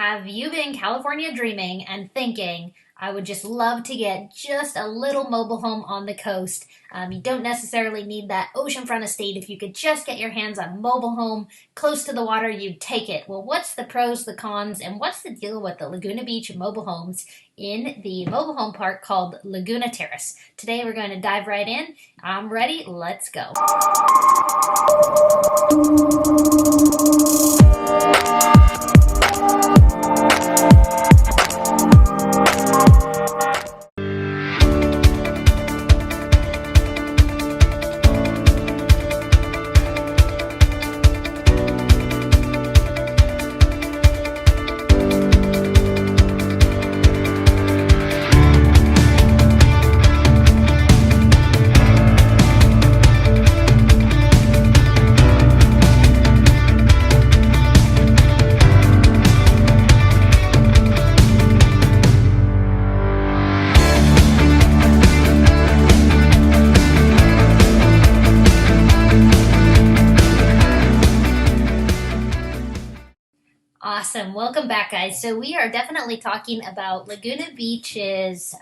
Have you been California dreaming and thinking, I would just love to get just a little mobile home on the coast? You don't necessarily need that oceanfront estate. If you could just get your hands on a mobile home close to the water, you'd take it. Well, what's the pros, the cons, and what's the deal with the Laguna Beach mobile homes in the mobile home park called Laguna Terrace? Today we're going to dive right in. I'm ready. Let's go. Awesome. Welcome back, guys. So we are definitely talking about Laguna Beach's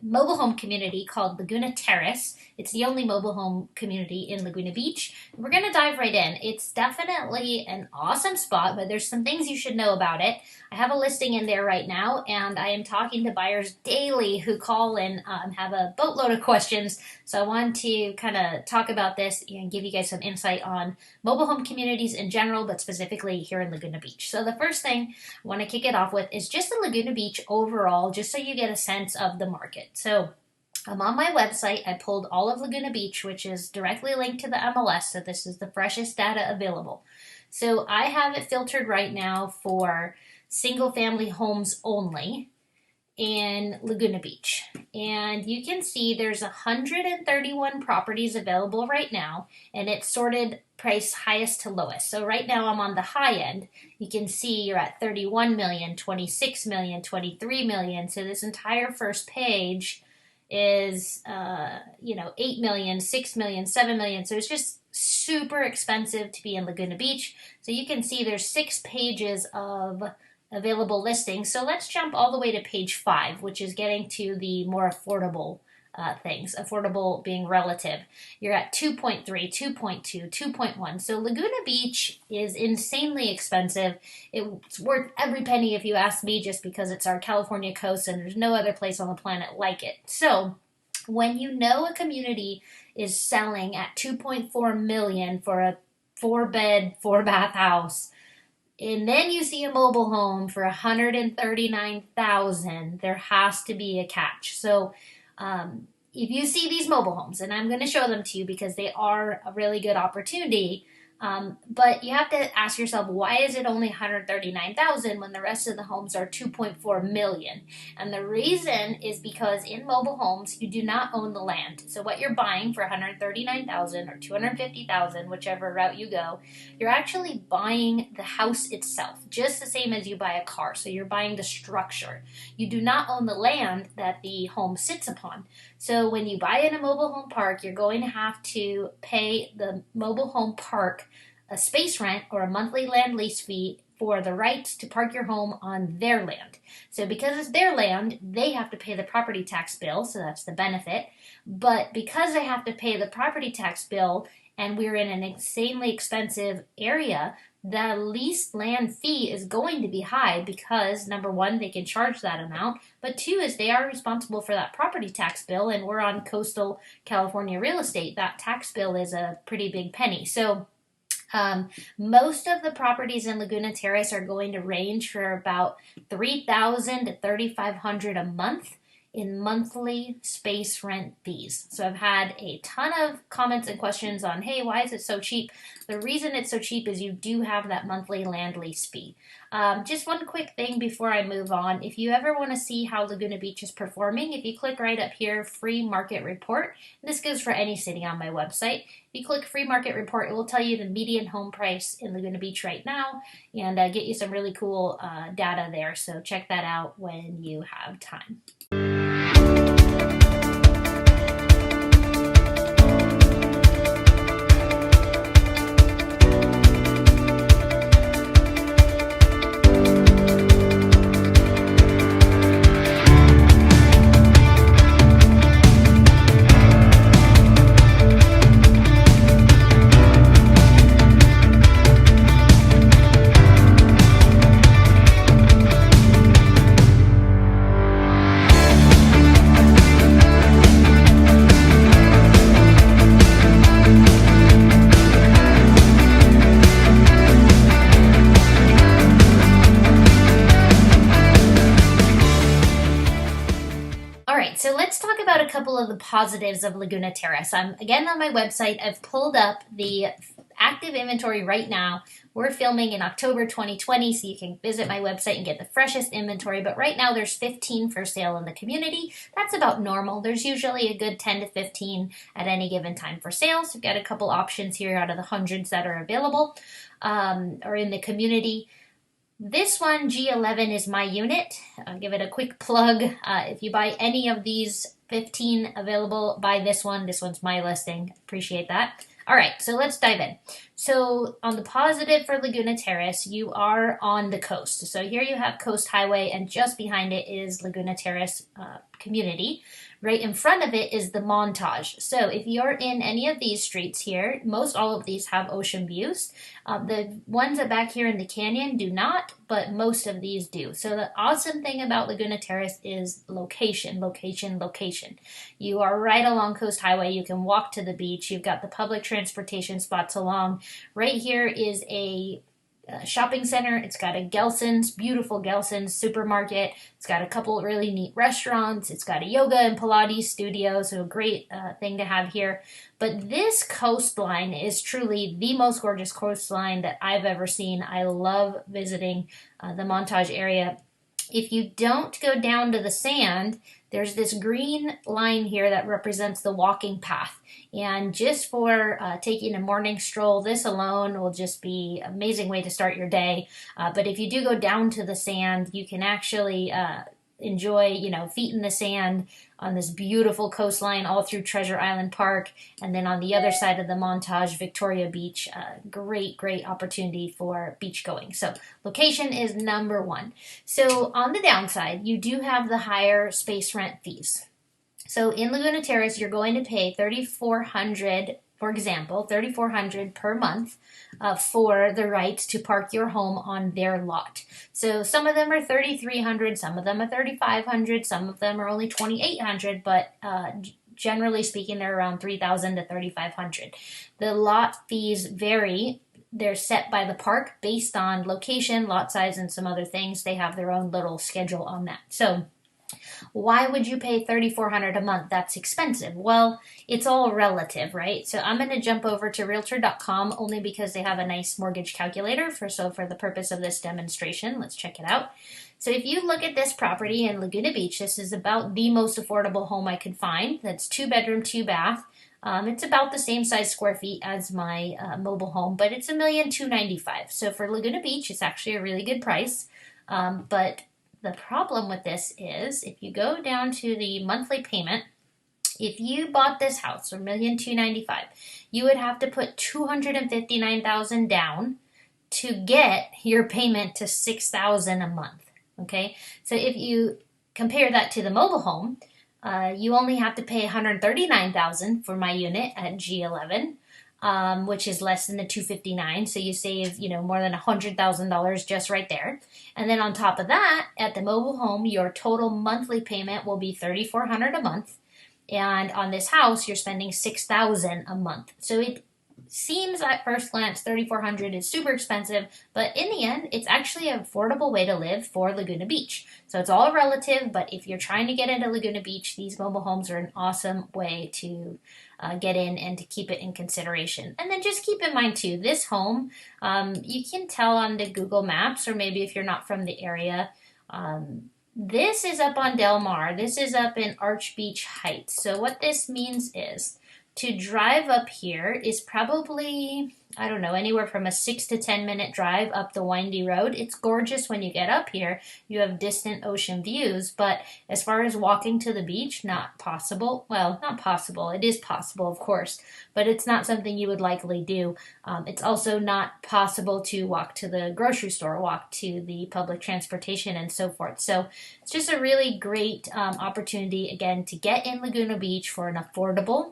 mobile home community called Laguna Terrace. It's the only mobile home community in Laguna Beach. We're going to dive right in. It's definitely an awesome spot, but there's some things you should know about it. I have a listing in there right now, and I am talking to buyers daily who call and have a boatload of questions. So I want to kind of talk about this and give you guys some insight on mobile home communities in general, but specifically here in Laguna Beach. So the first thing I want to kick it off with is just the Laguna Beach overall, just so you get a sense of the market. So I'm on my website. I pulled all of Laguna Beach, which is directly linked to the MLS, so this is the freshest data available. So I have it filtered right now for single-family homes only in Laguna Beach. And you can see there's 131 properties available right now, and it's sorted price highest to lowest. So right now I'm on the high end. You can see you're at 31 million, 26 million, 23 million. So this entire first page is 8 million, 6 million, 7 million. So it's just super expensive to be in Laguna Beach. So you can see there's 6 pages of available listings. So let's jump all the way to page 5, which is getting to the more affordable things. Affordable being relative. You're at 2.3, 2.2, 2.1. So Laguna Beach is insanely expensive. It's worth every penny if you ask me, just because it's our California coast and there's no other place on the planet like it. So when you know a community is selling at 2.4 million for a 4-bed, 4-bath house, and then you see a mobile home for $139,000, there has to be a catch. So if you see these mobile homes, and I'm going to show them to you because they are a really good opportunity, but you have to ask yourself, why is it only $139,000 when the rest of the homes are $2.4 million? And the reason is because in mobile homes, you do not own the land. So what you're buying for $139,000 or $250,000, whichever route you go, you're actually buying the house itself, just the same as you buy a car. So you're buying the structure. You do not own the land that the home sits upon. So when you buy in a mobile home park, you're going to have to pay the mobile home park a space rent or a monthly land lease fee for the rights to park your home on their land. So because it's their land, they have to pay the property tax bill, so that's the benefit. But because they have to pay the property tax bill and we're in an insanely expensive area, the leased land fee is going to be high because, number one, they can charge that amount, but two is they are responsible for that property tax bill, and we're on coastal California real estate. That tax bill is a pretty big penny. So most of the properties in Laguna Terrace are going to range for about $3,000 to $3,500 a month in monthly space rent fees. So I've had a ton of comments and questions on, hey, why is it so cheap? The reason it's so cheap is you do have that monthly land lease fee. Just one quick thing before I move on. If you ever want to see how Laguna Beach is performing, if you click right up here, free market report, and this goes for any city on my website. If you click free market report, it will tell you the median home price in Laguna Beach right now and get you some really cool data there. So check that out when you have time. So let's talk about a couple of the positives of Laguna Terrace. I'm again on my website. I've pulled up the active inventory right now. We're filming in October 2020, so you can visit my website and get the freshest inventory. But right now there's 15 for sale in the community. That's about normal. There's usually a good 10 to 15 at any given time for sale. So we've got a couple options here out of the hundreds that are available or in the community. This one, G11, is my unit. I'll give it a quick plug. If you buy any of these 15 available, buy this one. This one's my listing. Appreciate that. All right, so let's dive in. So on the positive for Laguna Terrace, you are on the coast. So here you have Coast Highway, and just behind it is Laguna Terrace community. Right in front of it is the Montage. So if you're in any of these streets here, most all of these have ocean views. The ones that back here in the canyon do not, but most of these do. So the awesome thing about Laguna Terrace is location, location, location. You are right along Coast Highway. You can walk to the beach. You've got the public transportation spots along. Right here is a shopping center. It's got a Gelson's, beautiful Gelson's supermarket. It's got a couple of really neat restaurants. It's got a yoga and Pilates studio, so a great thing to have here. But this coastline is truly the most gorgeous coastline that I've ever seen. I love visiting the Montage area. If you don't go down to the sand, there's this green line here that represents the walking path. And just for taking a morning stroll, this alone will just be an amazing way to start your day. But if you do go down to the sand, you can actually enjoy, feet in the sand on this beautiful coastline all through Treasure Island Park. And then on the other side of the Montage, Victoria Beach, great opportunity for beach going. So location is number one. So on the downside, you do have the higher space rent fees. So in Laguna Terrace, you're going to pay $3,400, for example, $3,400 per month for the right to park your home on their lot. So some of them are $3,300, some of them are $3,500, some of them are only $2,800, but generally speaking, they're around $3,000 to $3,500. The lot fees vary. They're set by the park based on location, lot size, and some other things. They have their own little schedule on that. So why would you pay $3,400 a month? That's expensive. Well, it's all relative, right? So I'm going to jump over to realtor.com only because they have a nice mortgage calculator for the purpose of this demonstration. Let's check it out. So if you look at this property in Laguna Beach, this is about the most affordable home I could find. That's 2-bedroom, 2-bath. It's about the same size square feet as my mobile home, but it's $1,295,000. So for Laguna Beach, it's actually a really good price. But the problem with this is if you go down to the monthly payment, if you bought this house for $1,295,000, you would have to put $259,000 down to get your payment to $6,000 a month. Okay, so if you compare that to the mobile home, you only have to pay $139,000 for my unit at G11. Which is less than the $259,000, so you save, more than $100,000 just right there. And then on top of that, at the mobile home, your total monthly payment will be $3,400 a month, and on this house, you're spending $6,000 a month. So it seems at first glance $3,400 is super expensive, but in the end, it's actually an affordable way to live for Laguna Beach. So it's all relative, but if you're trying to get into Laguna Beach, these mobile homes are an awesome way to get in and to keep it in consideration. And then just keep in mind too, this home, you can tell on the Google Maps, or maybe if you're not from the area, this is up on Del Mar. This is up in Arch Beach Heights. So what this means is to drive up here is probably, anywhere from a 6 to 10 minute drive up the windy road. It's gorgeous when you get up here. You have distant ocean views, but as far as walking to the beach, not possible. Well, not possible. It is possible, of course, but it's not something you would likely do. It's also not possible to walk to the grocery store, walk to the public transportation, and so forth. So it's just a really great opportunity, again, to get in Laguna Beach for an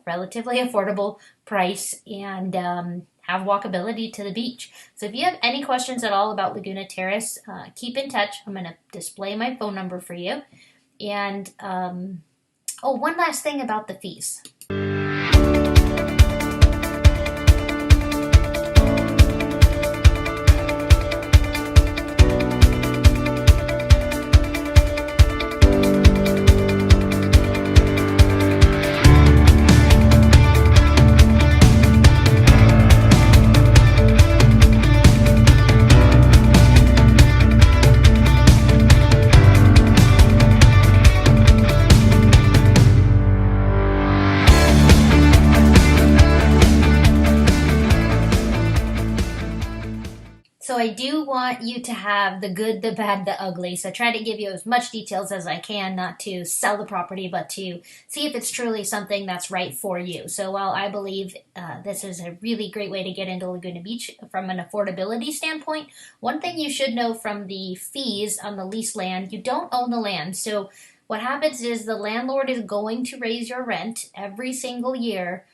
relatively affordable price, and have walkability to the beach. So if you have any questions at all about Laguna Terrace, keep in touch. I'm going to display my phone number for you. And, one last thing about the fees. I do want you to have the good, the bad, the ugly. So I try to give you as much details as I can, not to sell the property, but to see if it's truly something that's right for you. So while I believe this is a really great way to get into Laguna Beach from an affordability standpoint, one thing you should know from the fees on the lease land, you don't own the land. So what happens is the landlord is going to raise your rent every single year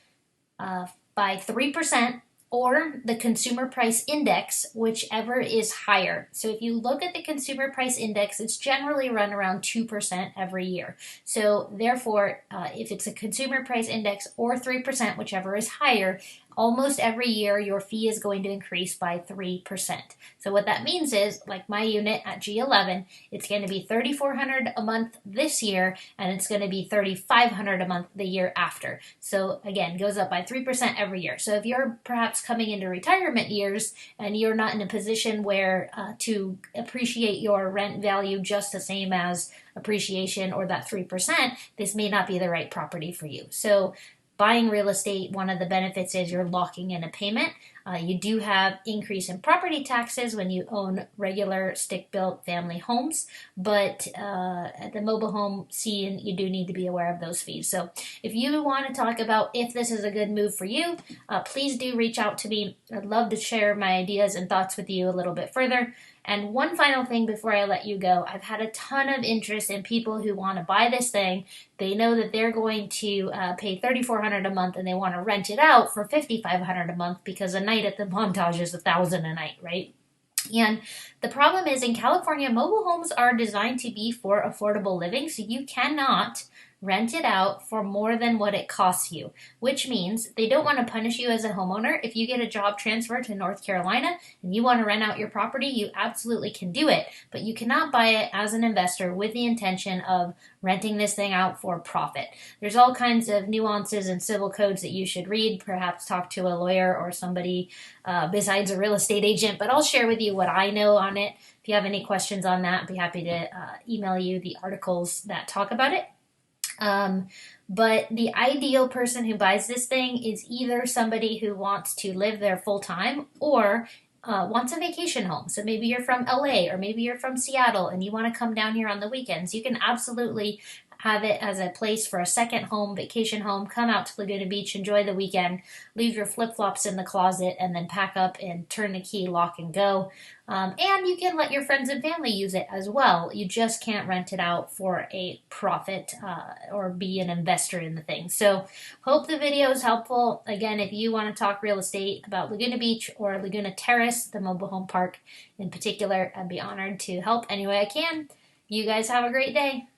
by 3%, or the consumer price index, whichever is higher. So if you look at the consumer price index, it's generally run around 2% every year. So therefore, if it's a consumer price index or 3%, whichever is higher, almost every year your fee is going to increase by 3%. So what that means is, like my unit at G11, it's going to be $3,400 a month this year, and it's going to be $3,500 a month the year after. So again, goes up by 3% every year. So if you're perhaps coming into retirement years and you're not in a position where to appreciate your rent value just the same as appreciation or that 3%, this may not be the right property for you. So buying real estate, one of the benefits is you're locking in a payment. You do have increase in property taxes when you own regular stick-built family homes, but at the mobile home scene, you do need to be aware of those fees. So if you want to talk about if this is a good move for you, please do reach out to me. I'd love to share my ideas and thoughts with you a little bit further. And one final thing before I let you go, I've had a ton of interest in people who want to buy this thing. They know that they're going to pay $3,400 a month and they want to rent it out for $5,500 a month because a night at the Montage is $1,000 a night, right? And the problem is in California, mobile homes are designed to be for affordable living, so you cannot rent it out for more than what it costs you, which means they don't want to punish you as a homeowner. If you get a job transfer to North Carolina and you want to rent out your property, you absolutely can do it, but you cannot buy it as an investor with the intention of renting this thing out for profit. There's all kinds of nuances and civil codes that you should read, perhaps talk to a lawyer or somebody besides a real estate agent, but I'll share with you what I know on it. If you have any questions on that, I'd be happy to email you the articles that talk about it. But the ideal person who buys this thing is either somebody who wants to live there full time or wants a vacation home. So maybe you're from LA or maybe you're from Seattle and you want to come down here on the weekends. You can absolutely have it as a place for a second home, vacation home, come out to Laguna Beach, enjoy the weekend, leave your flip-flops in the closet, and then pack up and turn the key, lock, and go. And you can let your friends and family use it as well. You just can't rent it out for a profit or be an investor in the thing. So hope the video is helpful. Again, if you want to talk real estate about Laguna Beach or Laguna Terrace, the mobile home park in particular, I'd be honored to help any way I can. You guys have a great day.